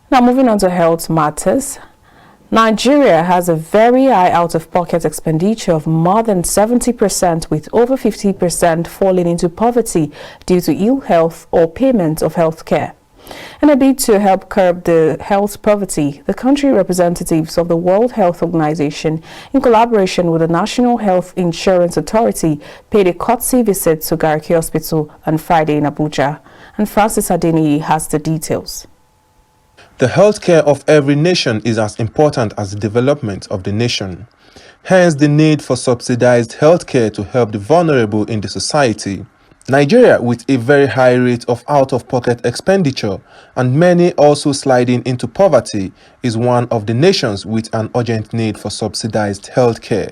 Now moving on to health matters. Nigeria has a very high out-of-pocket expenditure of more than 70%, with over 50% falling into poverty due to ill health or payment of health care. In a bid to help curb the health poverty, the country representatives of the World Health Organization, in collaboration with the National Health Insurance Authority, paid a courtesy visit to Garki Hospital on Friday in Abuja. And Francis Adeniyi has the details. The healthcare of every nation is as important as the development of the nation. Hence the need for subsidized healthcare to help the vulnerable in the society. Nigeria, with a very high rate of out-of-pocket expenditure and many also sliding into poverty, is one of the nations with an urgent need for subsidized healthcare.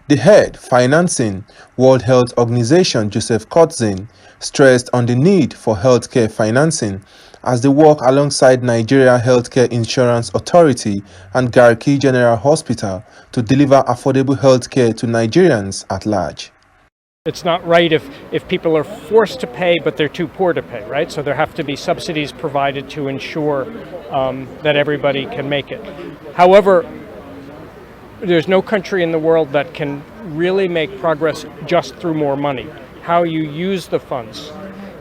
The head, Financing, World Health Organization Joseph Kotzin, stressed on the need for healthcare financing as they work alongside Nigeria Healthcare Insurance Authority and Garki General Hospital to deliver affordable healthcare to Nigerians at large. It's not right if people are forced to pay, but they're too poor to pay, right? So there have to be subsidies provided to ensure that everybody can make it. However, there's no country in the world that can really make progress just through more money. How you use the funds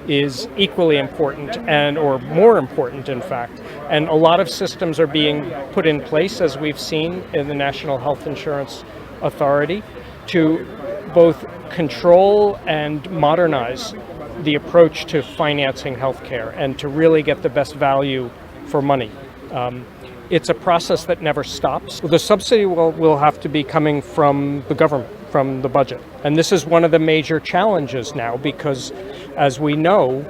is equally important or more important, in fact. And a lot of systems are being put in place, as we've seen in the National Health Insurance Authority, to both control and modernize the approach to financing healthcare and to really get the best value for money. It's a process that never stops. The subsidy will have to be coming from the government, from the budget. And this is one of the major challenges now because, as we know,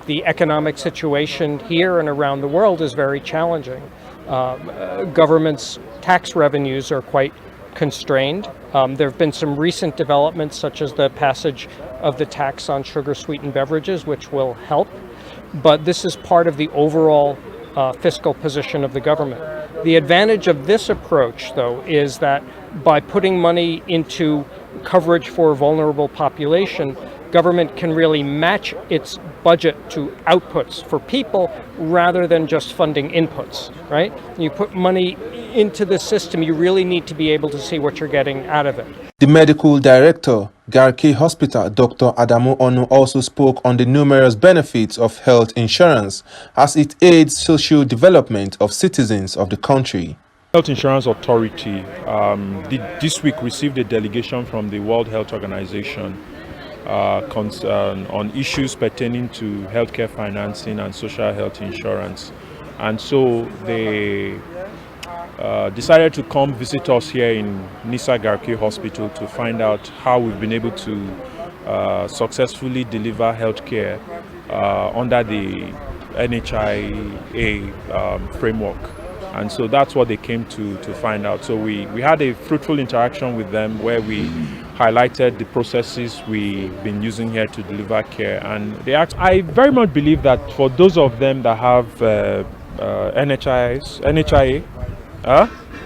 the economic situation here and around the world is very challenging. Government's tax revenues are quite constrained. There have been some recent developments, such as the passage of the tax on sugar-sweetened beverages, which will help. But this is part of the overall fiscal position of the government. The advantage of this approach, though, is that by putting money into coverage for a vulnerable population, government can really match its budget to outputs for people rather than just funding inputs, right? You put money into the system, you really need to be able to see what you're getting out of it. The medical director, Garki Hospital, Dr. Adamu Onu, also spoke on the numerous benefits of health insurance as it aids social development of citizens of the country. Health Insurance Authority this week received a delegation from the World Health Organization on issues pertaining to healthcare financing and social health insurance. And so they decided to come visit us here in Nisa Garki Hospital to find out how we've been able to successfully deliver healthcare under the NHIA framework. And so that's what they came to find out. So we had a fruitful interaction with them where we highlighted the processes we've been using here to deliver care. And they I very much believe that for those of them that have NHIA,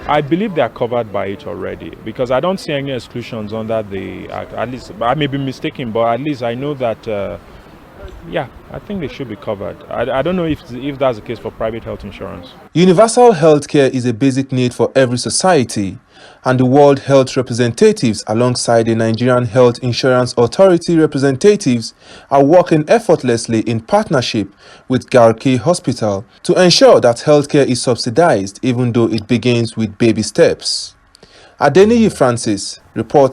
I believe they are covered by it already, because I don't see any exclusions under the act. At least I may be mistaken, but at least I know that yeah, I think they should be covered. I don't know if that's the case for private health insurance. Universal healthcare is a basic need for every society, and the World Health representatives alongside the Nigerian Health Insurance Authority representatives are working effortlessly in partnership with Garki Hospital to ensure that healthcare is subsidized, even though it begins with baby steps. Adeniyi Francis reports.